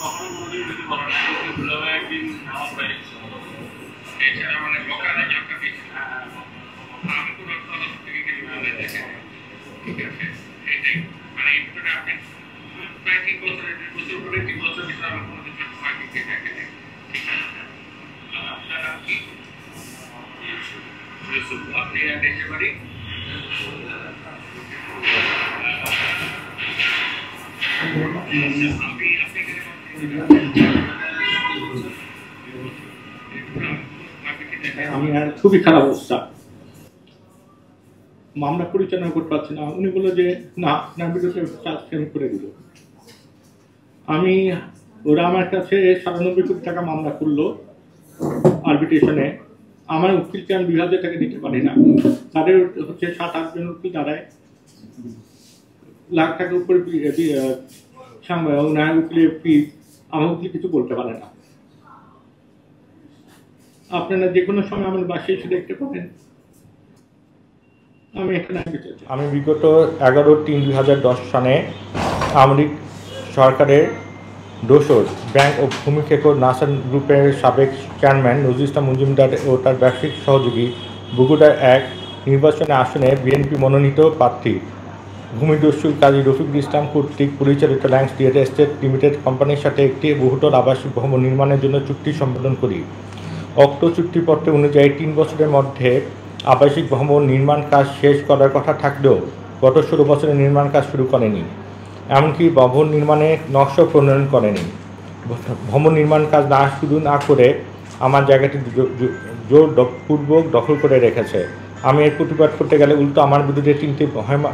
কখনো কোনোদিন কিছু বলা নাই, এগুলো একদিন আমার ভাই এছাড়া মানে বকালে যখন আমি কোনো তরফ থেকে কিছু বলে দেখে, ঠিক আছে, এটাই মানে ইনপুট আপনি প্রায় 3 বছর 1 বছর করে 3 বছর ভিতরে আমার কোনো কিছু পার্টিকে দেখে নেই, ঠিক আছে। আপনারা কি আপনি দেশে বাড়ি আমি আর খুবই খারাপ অবস্থা, মামলা পরিচালনা করতে পারছি না। উনি বললো যে না, আপনার বিরুদ্ধে চার্জ করে দিল। ওরা আমার কাছে 97 কোটি টাকা মামলা করলো আরবিট্রেশনে। আমার উকিলকে আমি 2000 টাকা দিতে পারি না, তাদের হচ্ছে 7-8 জন উকিল দাঁড়ায়, লাখ টাকার উপরে ওনার উকিলের ফিস, আমার উকিল কিছু বলতে পারে না। আপনারা যে কোনো সময় আমার বাসায় এসে দেখতে পারেন। আমি বিগত 11-3-2010 সনে আওয়ামী লীগ সরকারের দোসর ব্যাংক ও ভূমি খেকর নাসার গ্রুপের সাবেক চেয়ারম্যান নজরুল ইসলাম মজুমদার ও তার ব্যবসায়িক সহযোগী বগুড়ার 1 নির্বাচনী আসনে বিএনপি মনোনীত প্রার্থী ভূমিদস্যু কাজী রফিকুল ইসলাম কর্তৃক পরিচালিত ল্যান্ডস রিয়েল এস্টেট লিমিটেড কোম্পানির সাথে একটি বহুতল আবাসিক ভবন নির্মাণের জন্য চুক্তি সম্পাদন করি। উক্ত চুক্তিপত্র অনুযায়ী 3 বছরের মধ্যে আবাসিক ভবন নির্মাণ কাজ শেষ করার কথা থাকলেও গত 16 বছরের নির্মাণ কাজ শুরু করেনি, এমনকি ভবন নির্মাণে নকশা প্রণয়ন করেনি। ভবন নির্মাণ কাজ শুরু না করে আমার জায়গাটি জোরপূর্বক দখল করে রেখেছে। আমি এর প্রতিবাদ করতে গেলে উল্টো আমার বিরুদ্ধে 3টি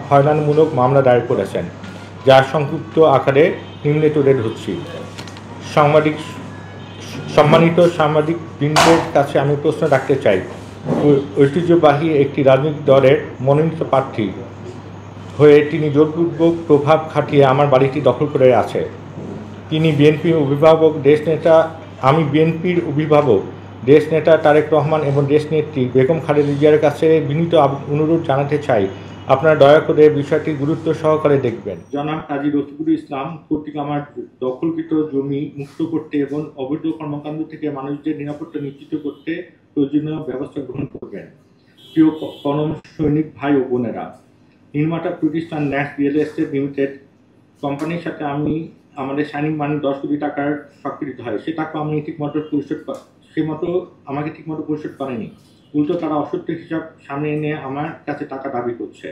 হয়রানিমূলক মামলা দায়ের করেছেন, যার সংক্ষিপ্ত আকারে নিম্নে তুলে ধরছি। সম্মানিত সাংবাদিক বৃন্দের কাছে আমি প্রশ্ন রাখতে চাই, ঐতিহ্যবাহী একটি রাজনৈতিক দলের মনোনীত প্রার্থী হয়ে তিনি জোরপূর্বক প্রভাব খাটিয়ে আমার বাড়িটি দখল করে আছে। তিনি বিএনপির অভিভাবক দেশনেতা, আমি বিএনপির অভিভাবক দেশনেতা তারেক রহমান এবং দেশনেত্রী বেগম খালেদা জিয়ার কাছে বিনীত অনুরোধ জানাতে চাই, আপনারা দয়া করে বিষয়টি গুরুত্ব সহকারে দেখবেন। জনাব কাজী রফিকুল ইসলাম কর্তৃক আমার দখলকৃত জমি মুক্ত করতে এবং অবৈধ কর্মকাণ্ড থেকে মানুষদের নিরাপত্তা নিশ্চিত করতে প্রয়োজনীয় ব্যবস্থা গ্রহণ করবেন। প্রিয় কর্ম সৈনিক ভাই ও বোনেরা, নির্মাতা প্রতিষ্ঠান ল্যান্ডস রিয়েল এস্টেট লিমিটেড কোম্পানির সাথে আমাদের সাইনিং মানি 10 কোটি টাকার স্বীকৃত হয়। সে টাকা আমি আমাকে ঠিকমতো পরিশোধ করেনি, উল্টো তারা অসত্য হিসাব সামনে এনে আমার কাছে টাকা দাবি করছে।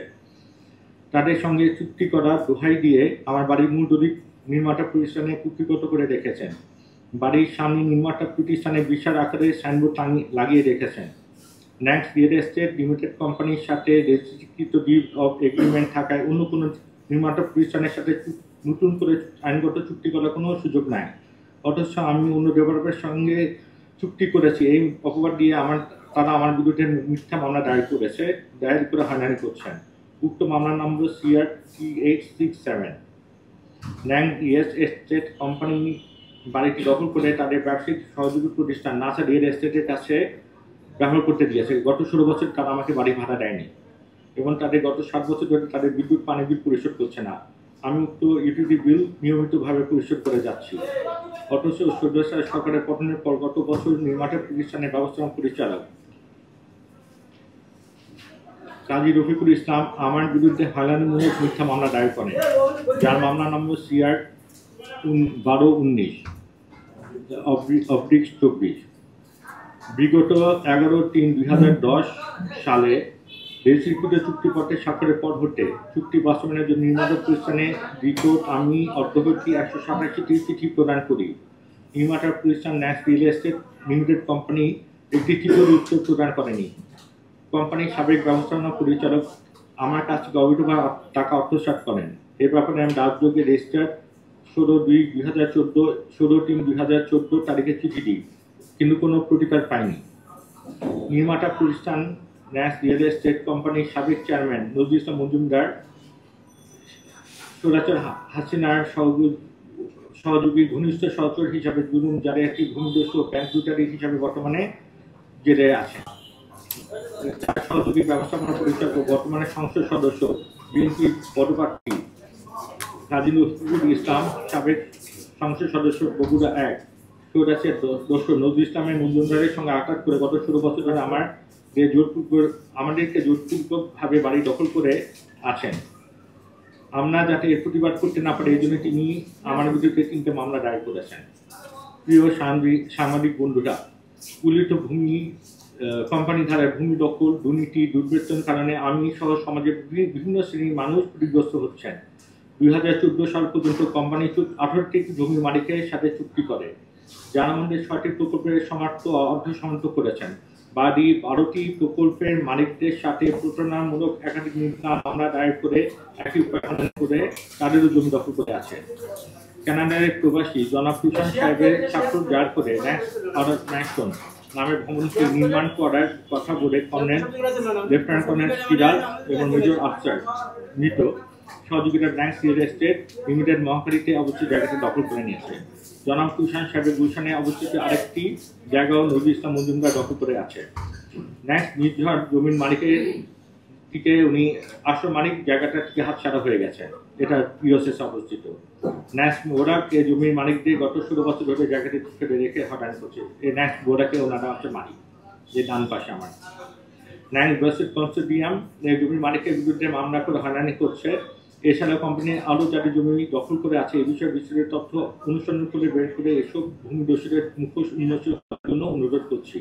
তাদের সঙ্গে চুক্তি করা দোহাই দিয়ে আমার বাড়ির মূল দলিল নির্মাতা প্রতিষ্ঠানে কুক্ষিগত করে রেখেছেন। বাড়ির সামনে নির্মাতা প্রতিষ্ঠানে বিশাল আকারে সাইনবোর্ড লাগিয়ে রেখেছেন। ল্যান্ডস রিয়েল এস্টেট লিমিটেড কোম্পানির সাথে রেজিস্ট্রিকৃত ডিড অফ এগ্রিমেন্ট থাকায় অন্য কোনো নির্মাতা প্রতিষ্ঠানের সাথে নতুন করে আইনগত চুক্তি করার কোনো সুযোগ নাই। অথচ আমি অন্য ডেভেলপারের সঙ্গে চুক্তি করেছি, এই অপবাদ দিয়ে তারা আমার বিরুদ্ধে মিথ্যা মামলা দায়ের করে হয়রানি করছেন। উক্ত মামলার নম্বর CR 3867। Land real estate company বাড়িটি দখল করে তাদের ব্যবসায়িক সহযোগী প্রতিষ্ঠান নাসা রিয়েল এস্টেটের কাছে ব্যবহার করতে দিয়েছে। গত 16 বছর তারা আমাকে বাড়ি ভাড়া দেয়নি এবং তাদের গত 7 বছর ধরে তাদের বিদ্যুৎ পানি বিল পরিশোধ করছে না। আমি উক্ত ইউটিলিটি বিল নিয়মিতভাবে পরিশোধ করে যাচ্ছি। অথচ সরকারের পতনের পর গত বছর নির্মাতা প্রতিষ্ঠানের ব্যবস্থাপনা পরিচালক কাজী রফিকুল ইসলাম আমার বিরুদ্ধে হয়রানিমূলক মিথ্যা মামলা দায়ের করেন, যার মামলা নম্বর CR 1219/24। বিগত 11-3-2010 সালে রেজিস্ট্রিকৃত চুক্তিপত্রে স্বাক্ষরের পর হতে চুক্তি বাস্তবায়নের জন্য নির্মাতা প্রতিষ্ঠানে রিপোর্ট আমি অর্ধবর্তী 187টি চিঠি প্রদান করি। নির্মাতা প্রতিষ্ঠান lands real estate limited company একটি চিঠির উত্তর প্রদান করেনি। কোম্পানির সাবেক ব্যবস্থাপনা পরিচালক আমার কাছ থেকে অবৈধভাবে টাকা আত্মসাৎ করেন। এ ব্যাপারে আমি ডাকযোগে রেজিস্টার 16-3-2014 তারিখে চিঠি দিই, কিন্তু কোনো প্রতিকার পাইনি। নির্মাতা প্রতিষ্ঠান ল্যান্ডস রিয়েল এস্টেট কোম্পানির সাবেক চেয়ারম্যান নজরুল ইসলাম মজুমদার স্বৈরাচার হাসিনার সহযোগী ঘনিষ্ঠ সহচর হিসাবে জুলুম জারি একটি ভূমিদস্যু ব্যাংক লুটারি হিসাবে বর্তমানে জেলে আছেন। তার সহযোগী ব্যবস্থাপনা পরিচালক বর্তমানে সংসদ সদস্য বিএনপি পদপ্রার্থী কাজী রফিকুল ইসলাম সাবেক সংসদ সদস্য বগুড়া 1 সৈয়দাসের দোসর নজরুল ইসলামের মজুমদারের সঙ্গে আঘাত করে গত 16 বছর ধরে আমাদেরকে জোরপূর্বকভাবে বাড়ি দখল করে আছেন। আমরা যাতে এর প্রতিবাদ করতে না পারি এই জন্য তিনি আমার বিরুদ্ধে 3টে মামলা দায়ের করেছেন। প্রিয় সাংবাদিক বন্ধুরা, কুলিত ভূমি কোম্পানি ধারায় ভূমি দখল, দুর্নীতি, দুর্বৃত্তর কারণে আমি সহ সমাজের বিভিন্ন শ্রেণীর মানুষ ক্ষতিগ্রস্ত হচ্ছেন। 2014 সাল পর্যন্ত কোম্পানি 18টি জমির মালিকের সাথে চুক্তি করে, যার মধ্যে 6টি প্রকল্পের সমাপ্ত অর্ধ সমাপ্ত করেছেন। বাদী 12টি প্রকল্পের মালিকদের সাথে প্রতারণামূলক একাধিক মামলা দায়ের করে একই উপায় করে তাদেরও জমি দখল করে আছে। কানাডার এক প্রবাসী জনাব কিষান সাহেবের স্বাক্ষর জার করে ন্যাকসন নামের ভবনটি নির্মাণ করার কথা বলে লেফটেন্যান্ট কর্নেল সিরাজ এবং মেজর আফসার মৃত সহযোগিতা ব্যাংক রিয়েল এস্টেট লিমিটেড মহাখালীতে অবস্থিত জায়গাটি দখল করে নিয়েছে। জনাব কিষান সাহেবের গুলশানে অবস্থিত আরেকটি জায়গাও নজরুল ইসলাম মজুমদার দখল করে আছে। ন্যাক্স নির্ঝর জমির মালিকের থেকে উনি আসল মালিক জায়গাটা থেকে হাতছাড়া হয়ে গেছে, এটা পিওসেসে অবস্থিত। ন্যাক্স বোরাকে জমির মালিকদের গত 16 বছর ধরে জায়গাটি ফেলে রেখে হয়রানি করছে। এই ন্যাক্স বোরাকে ওনারা হচ্ছে মালিক, যে ডান পাশে আমার ন্যাক্স বেসিক কনসোর্টিয়াম এই জমির মালিকের বিরুদ্ধে মামলা করে হয়রানি করছে। এছাড়াও কোম্পানির আরও যাদের জমি দখল করে আছে এই বিষয়ে বিস্তারিত তথ্য অনুসন্ধান করে বের করে এসব ভূমিদস্যুদের মুখোশ উন্মোচনের জন্য অনুরোধ করছি।